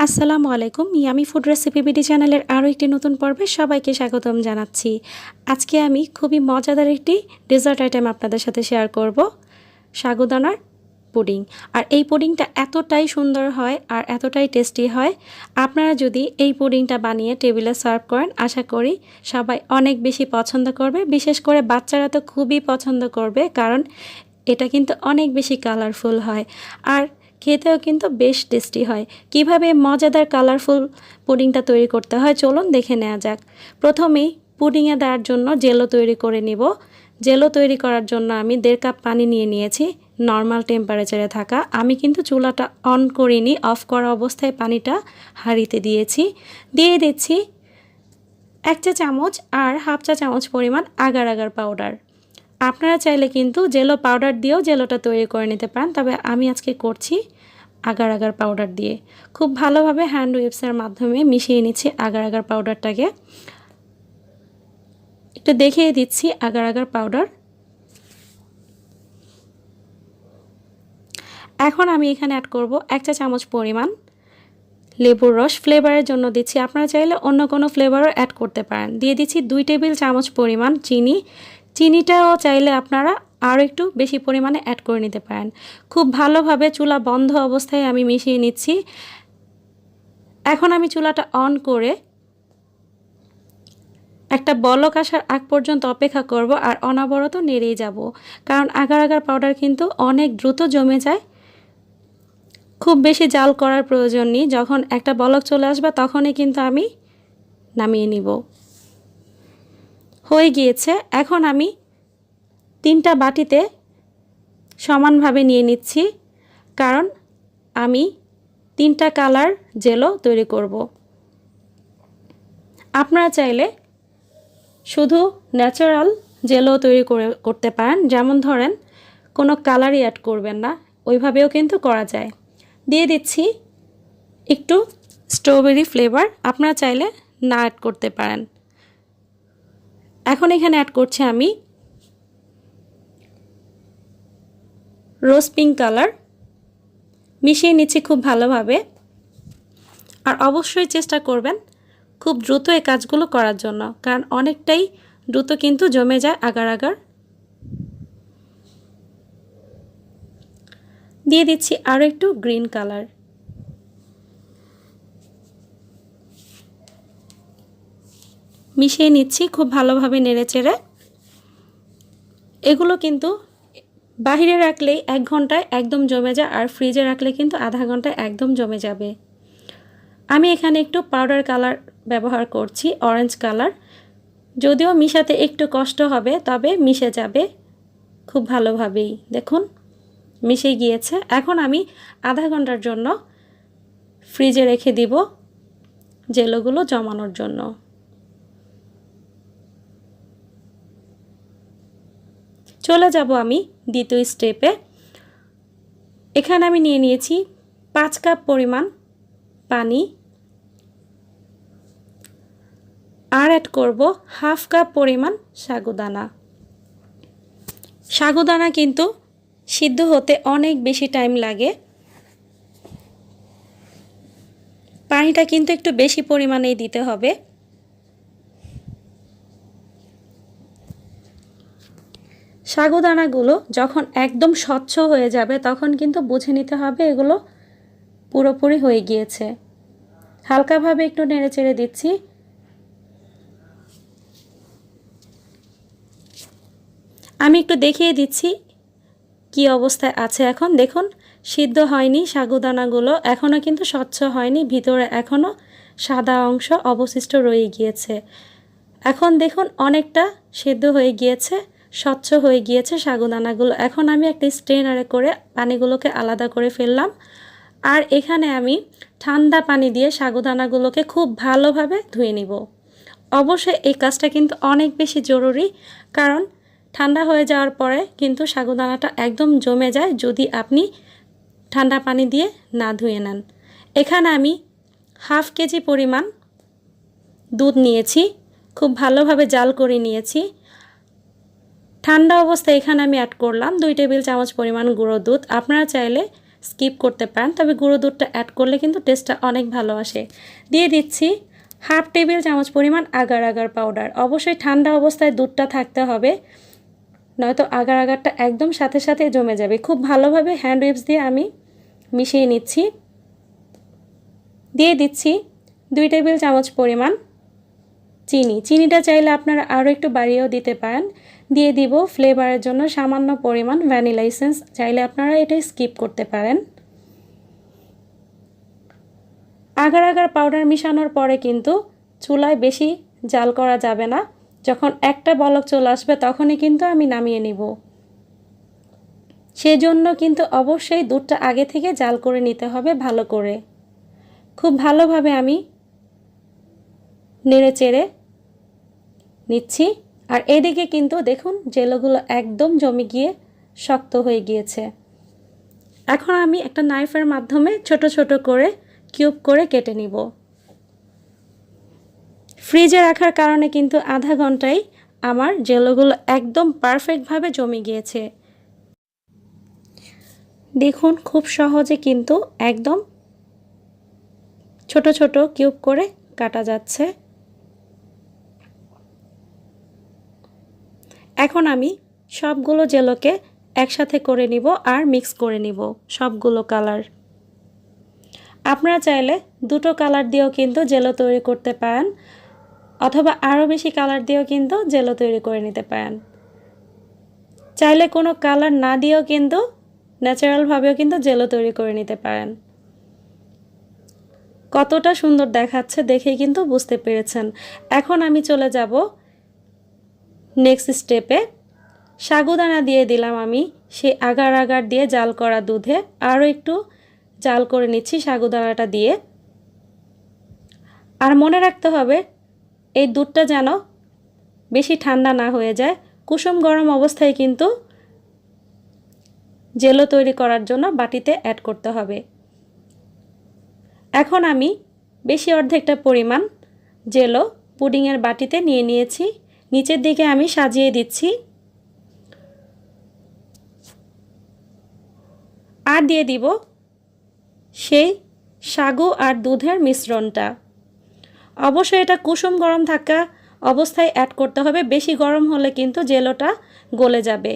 আসসালামু আলাইকুম। Yummy food recipe BD চ্যানেলের আরও একটি নতুন পর্বে সবাইকে স্বাগতম জানাচ্ছি। আজকে আমি খুবই মজাদার একটি ডেজার্ট আইটেম আপনাদের সাথে শেয়ার করব, সাগুদানার পুডিং। আর এই পুডিংটা এতটাই সুন্দর হয় আর এতটাই টেস্টি হয়। আপনারা যদি এই পুডিংটা বানিয়ে টেবিলে সার্ভ করেন, আশা করি সবাই অনেক বেশি পছন্দ করবে। বিশেষ করে বাচ্চারা তো খুবই পছন্দ করবে, কারণ এটা কিন্তু অনেক বেশি কালারফুল হয় আর খেতেও কিন্তু বেশ টেস্টি হয়। কিভাবে মজাদার কালারফুল পুডিংটা তৈরি করতে হয় চলুন দেখে নেওয়া যাক। প্রথমেই পুডিংয়ে দেওয়ার জন্য জেলো তৈরি করে নিব। জেলো তৈরি করার জন্য আমি 1.5 কাপ পানি নিয়ে নিয়েছি, নর্মাল টেম্পারেচারে থাকা। আমি কিন্তু চুলাটা অন করিনি, অফ করা অবস্থায় পানিটা হাঁড়িতে দিয়েছি। দিয়ে দিচ্ছি 1 চা চামচ আর হাফ চা চামচ পরিমাণ আগার আগার পাউডার। আপনারা চাইলে কিন্তু জেলো পাউডার দিয়েও জেলোটা তৈরি করে নিতে পারেন, তবে আমি আজকে করছি আগার আগার পাউডার দিয়ে। খুব ভালোভাবে হ্যান্ড ওয়েভসের মাধ্যমে মিশিয়ে নিচ্ছি আগার আগার পাউডারটাকে। একটু দেখিয়ে দিচ্ছি আগার আগার পাউডার। এখন আমি এখানে অ্যাড করব 1 চা চামচ পরিমাণ লেবুর রস, ফ্লেভারের জন্য দিচ্ছি। আপনারা চাইলে অন্য কোনো ফ্লেভারও অ্যাড করতে পারেন। দিয়ে দিচ্ছি 2 টেবিল চামচ পরিমাণ চিনি। চিনিটাও চাইলে আপনারা আরও একটু বেশি পরিমাণে অ্যাড করে নিতে পারেন। খুব ভালোভাবে চুলা বন্ধ অবস্থায় আমি মিশিয়ে নিচ্ছি। এখন আমি চুলাটা অন করে একটা বলক আসার আগ পর্যন্ত অপেক্ষা করব আর অনবরত নেড়েই যাব, কারণ আগার আগার পাউডার কিন্তু অনেক দ্রুত জমে যায়। খুব বেশি জাল করার প্রয়োজন নেই। যখন একটা বলক চলে আসবে তখনই কিন্তু আমি নামিয়ে নিব। হয়ে গিয়েছে। এখন আমি 3টা বাটিতে সমানভাবে নিয়ে নিচ্ছি, কারণ আমি 3টা কালার জেলো তৈরি করব। আপনারা চাইলে শুধু ন্যাচারাল জেলো তৈরি করতে পারেন, যেমন ধরেন কোনো কালারই অ্যাড করবেন না, ওইভাবেও কিন্তু করা যায়। দিয়ে দিচ্ছি একটু স্ট্রবেরি ফ্লেভার, আপনারা চাইলে না অ্যাড করতে পারেন। এখন এখানে অ্যাড করছি আমি রোজ পিঙ্ক কালার। মিশিয়ে নিচ্ছি খুব ভালোভাবে। আর অবশ্যই চেষ্টা করবেন খুব দ্রুত এই কাজগুলো করার জন্য, কারণ অনেকটাই দ্রুত কিন্তু জমে যায় আগার আগার। দিয়ে দিচ্ছি আরও একটু গ্রিন কালার। মিশিয়ে নিচ্ছি খুব ভালোভাবে নেড়েচেড়ে। এগুলো কিন্তু বাহিরে রাখলেই 1 ঘন্টায় একদম জমে যায়, আর ফ্রিজে রাখলে কিন্তু আধা ঘন্টায় একদম জমে যাবে। আমি এখানে একটু পাউডার কালার ব্যবহার করছি, অরেঞ্জ কালার। যদিও মিশাতে একটু কষ্ট হবে, তবে মিশে যাবে খুব ভালোভাবেই। দেখুন মিশে গিয়েছে। এখন আমি আধা ঘন্টার জন্য ফ্রিজে রেখে দিব জেলোগুলো জমানোর জন্য। চলে যাব আমি দ্বিতীয় স্টেপে। এখানে আমি নিয়ে নিয়েছি 5 কাপ পরিমাণ পানি, আর অ্যাড করব হাফ কাপ পরিমাণ সাগুদানা। সাগুদানা কিন্তু সিদ্ধ হতে অনেক বেশি টাইম লাগে। পানিটা কিন্তু একটু বেশি পরিমাণেই দিতে হবে। সাগুদানাগুলো যখন একদম স্বচ্ছ হয়ে যাবে তখন কিন্তু বুঝে নিতে হবে এগুলো পুরোপুরি হয়ে গিয়েছে। হালকাভাবে একটু নেড়েচেড়ে দিচ্ছি। আমি একটু দেখিয়ে দিচ্ছি কি অবস্থায় আছে। এখন দেখুন সিদ্ধ হয়নি সাগুদানাগুলো, এখনও কিন্তু স্বচ্ছ হয়নি, ভিতরে এখনও সাদা অংশ অবশিষ্ট রয়ে গিয়েছে। এখন দেখুন অনেকটা সিদ্ধ হয়ে গিয়েছে, স্বচ্ছ হয়ে গিয়েছে সাগুদানাগুলো। এখন আমি একটা স্ট্রেনারে করে পানিগুলোকে আলাদা করে ফেললাম, আর এখানে আমি ঠান্ডা পানি দিয়ে সাগুদানাগুলোকে খুব ভালোভাবে ধুয়ে নিব। অবশ্যই এই কাজটা কিন্তু অনেক বেশি জরুরি, কারণ ঠান্ডা হয়ে যাওয়ার পরে কিন্তু সাগুদানাটা একদম জমে যায় যদি আপনি ঠান্ডা পানি দিয়ে না ধুয়ে নেন। এখানে আমি হাফ কেজি পরিমাণ দুধ নিয়েছি, খুব ভালোভাবে জাল করে নিয়েছি। ঠান্ডা অবস্থায় এখানে আমি অ্যাড করলাম 2 টেবিল চামচ পরিমাণ গুঁড়ো দুধ। আপনারা চাইলে স্কিপ করতে পারেন, তবে গুঁড়ো দুধটা অ্যাড করলে কিন্তু টেস্টটা অনেক ভালো আসে। দিয়ে দিচ্ছি হাফ টেবিল চামচ পরিমাণ আগার আগার পাউডার। অবশ্যই ঠান্ডা অবস্থায় দুধটা থাকতে হবে, নয়তো আগার আগারটা একদম সাথে সাথে জমে যাবে। খুব ভালোভাবে হ্যান্ড উইপস দিয়ে আমি মিশিয়ে নিচ্ছি। দিয়ে দিচ্ছি 2 টেবিল চামচ পরিমাণ চিনি। চিনিটা চাইলে আপনারা আরও একটু বাড়িয়েও দিতে পারেন। দিয়ে দিব ফ্লেভারের জন্য সামান্য পরিমাণ ভ্যানিলা এসেন্স, চাইলে আপনারা এটা স্কিপ করতে পারেন। আগার আগার পাউডার মিশানোর পরে কিন্তু চুলায় বেশি জাল করা যাবে না। যখন একটা বলক চলে আসবে তখনই কিন্তু আমি নামিয়ে নিব। সেজন্য কিন্তু অবশ্যই দুধটা আগে থেকে জাল করে নিতে হবে ভালো করে। খুব ভালোভাবে আমি নেড়ে চেড়ে নিচ্ছি। আর এদিকে কিন্তু দেখুন জেলোগুলো একদম জমে গিয়ে শক্ত হয়ে গিয়েছে। এখন আমি একটা নাইফের মাধ্যমে ছোট ছোট করে কিউব করে কেটে নিব। ফ্রিজে রাখার কারণে কিন্তু আধা ঘন্টায় আমার জেলোগুলো একদম পারফেক্টভাবে জমে গিয়েছে। দেখুন খুব সহজে কিন্তু একদম ছোট ছোট কিউব করে কাটা যাচ্ছে। এখন আমি সবগুলো জেলোকে একসাথে করে নিব আর মিক্স করে নিব সবগুলো কালার। আপনারা চাইলে দুটো কালার দিয়েও কিন্তু জেলো তৈরি করতে পারেন, অথবা আরও বেশি কালার দিয়েও কিন্তু জেলো তৈরি করে নিতে পারেন। চাইলে কোনো কালার না দিয়েও কিন্তু ন্যাচারালভাবেও কিন্তু জেলো তৈরি করে নিতে পারেন। কতটা সুন্দর দেখাচ্ছে দেখেই কিন্তু বুঝতে পেরেছেন। এখন আমি চলে যাব নেক্সট স্টেপে। সাগুদানা দিয়ে দিলাম আমি সেই আগার আগার দিয়ে জাল করা দুধে। আরও একটু জাল করে নিচ্ছি সাগুদানাটা দিয়ে। আর মনে রাখতে হবে এই দুধটা যেন বেশি ঠান্ডা না হয়ে যায়। কুসুম গরম অবস্থায় কিন্তু জেলো তৈরি করার জন্য বাটিতে অ্যাড করতে হবে। এখন আমি বেশি অর্ধেকটা পরিমাণ জেলো পুডিংয়ের বাটিতে নিয়ে নিয়েছি। নিচের দিকে আমি সাজিয়ে দিচ্ছি। আর দিয়ে দিব সেই সাগু আর দুধের মিশ্রণটা। অবশ্যই এটা কুসুম গরম থাকা অবস্থায় অ্যাড করতে হবে। বেশি গরম হলে কিন্তু জেলোটা গলে যাবে।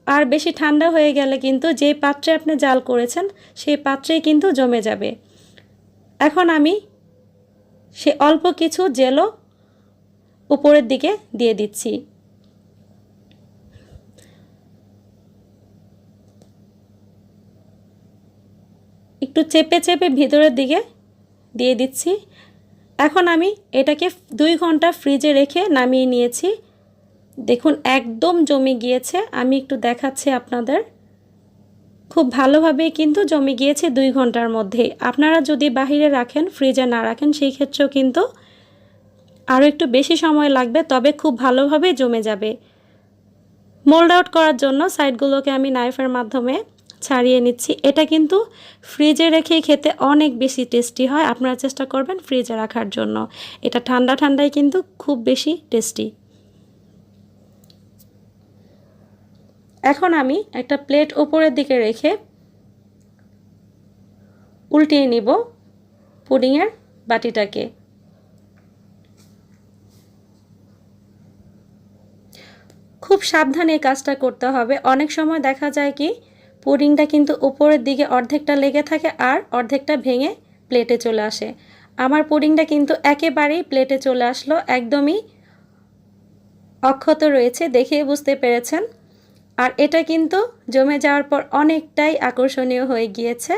আর বেশি ঠান্ডা হয়ে গেলে কিন্তু যে পাত্রে আপনি জাল করেছেন সেই পাত্রেই কিন্তু জমে যাবে। এখন আমি সে অল্প কিছু জেলো উপরের দিকে দিয়ে দিচ্ছি। একটু চেপে চেপে ভিতরের দিকে দিয়ে দিচ্ছি। এখন আমি এটাকে 2 ঘন্টা ফ্রিজে রেখে নামিয়ে নিয়েছি। দেখুন একদম জমে গিয়েছে। আমি একটু দেখাচ্ছি আপনাদের। খুব ভালোভাবেই কিন্তু জমে গিয়েছে 2 ঘন্টার মধ্যে। আপনারা যদি বাহিরে রাখেন, ফ্রিজে না রাখেন, সেই ক্ষেত্রেও কিন্তু আরও একটু বেশি সময় লাগবে, তবে খুব ভালোভাবে জমে যাবে। মোল্ড আউট করার জন্য সাইডগুলোকে আমি নাইফের মাধ্যমে ছাড়িয়ে নিচ্ছি। এটা কিন্তু ফ্রিজে রেখেই খেতে অনেক বেশি টেস্টি হয়। আপনারা চেষ্টা করবেন ফ্রিজে রাখার জন্য। এটা ঠান্ডা ঠান্ডায় কিন্তু খুব বেশি টেস্টি। এখন আমি একটা প্লেট উপরের দিকে রেখে উল্টিয়ে নিব পুডিংয়ের বাটিটাকে। খুব সাবধানে এই কাজটা করতে হবে। অনেক সময় দেখা যায় কি পুডিংটা কিন্তু উপরের দিকে অর্ধেকটা লেগে থাকে আর অর্ধেকটা ভেঙে প্লেটে চলে আসে। আমার পুডিংটা কিন্তু একেবারেই প্লেটে চলে আসলো, একদমই অক্ষত রয়েছে, দেখেই বুঝতে পেরেছেন। আর এটা কিন্তু জমে যাওয়ার পর অনেকটাই আকর্ষণীয় হয়ে গিয়েছে।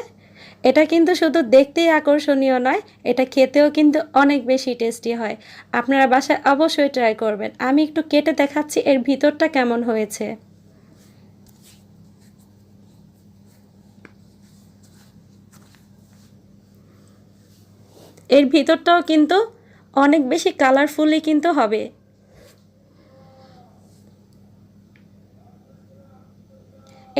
এটা কিন্তু শুধু দেখতেই আকর্ষণীয় নয়, এটা খেতেও কিন্তু অনেক বেশি টেস্টি হয়। আপনারা বাসায় অবশ্যই ট্রাই করবেন। আমি একটু কেটে দেখাচ্ছি এর ভিতরটা কেমন হয়েছে। এর ভিতরটাও কিন্তু অনেক বেশি কালারফুলি কিন্তু হবে।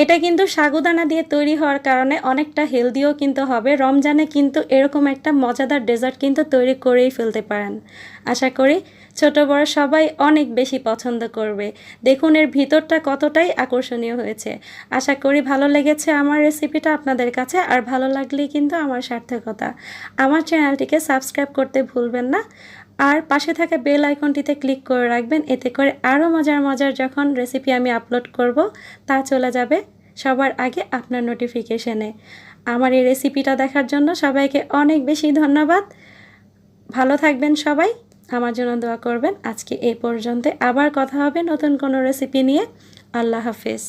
এটা কিন্তু সাগুদানা দিয়ে তৈরি হওয়ার কারণে অনেকটা হেলদিও কিন্তু হবে। রমজানে কিন্তু এরকম একটা মজাদার ডেজার্ট কিন্তু তৈরি করেই ফেলতে পারেন। আশা করি ছোট বড় সবাই অনেক বেশি পছন্দ করবে। দেখুন এর ভিতরটা কতটাই আকর্ষণীয় হয়েছে। আশা করি ভালো লেগেছে আমার রেসিপিটা আপনাদের কাছে। আর ভালো লাগলেই কিন্তু আমার সার্থকতা। আমার চ্যানেলটিকে সাবস্ক্রাইব করতে ভুলবেন না। আর পাশে থাকা বেল আইকনটিতে ক্লিক করে রাখবেন, এতে করে আরও মজার মজার যখন রেসিপি আমি আপলোড করব তা চলে যাবে সবার আগে আপনার নোটিফিকেশনে। আমার এই রেসিপিটা দেখার জন্য সবাইকে অনেক বেশি ধন্যবাদ। ভালো থাকবেন সবাই, আমার জন্য দোয়া করবেন। আজকে এই পর্যন্ত, আবার কথা হবে নতুন কোনো রেসিপি নিয়ে। আল্লাহ হাফেজ।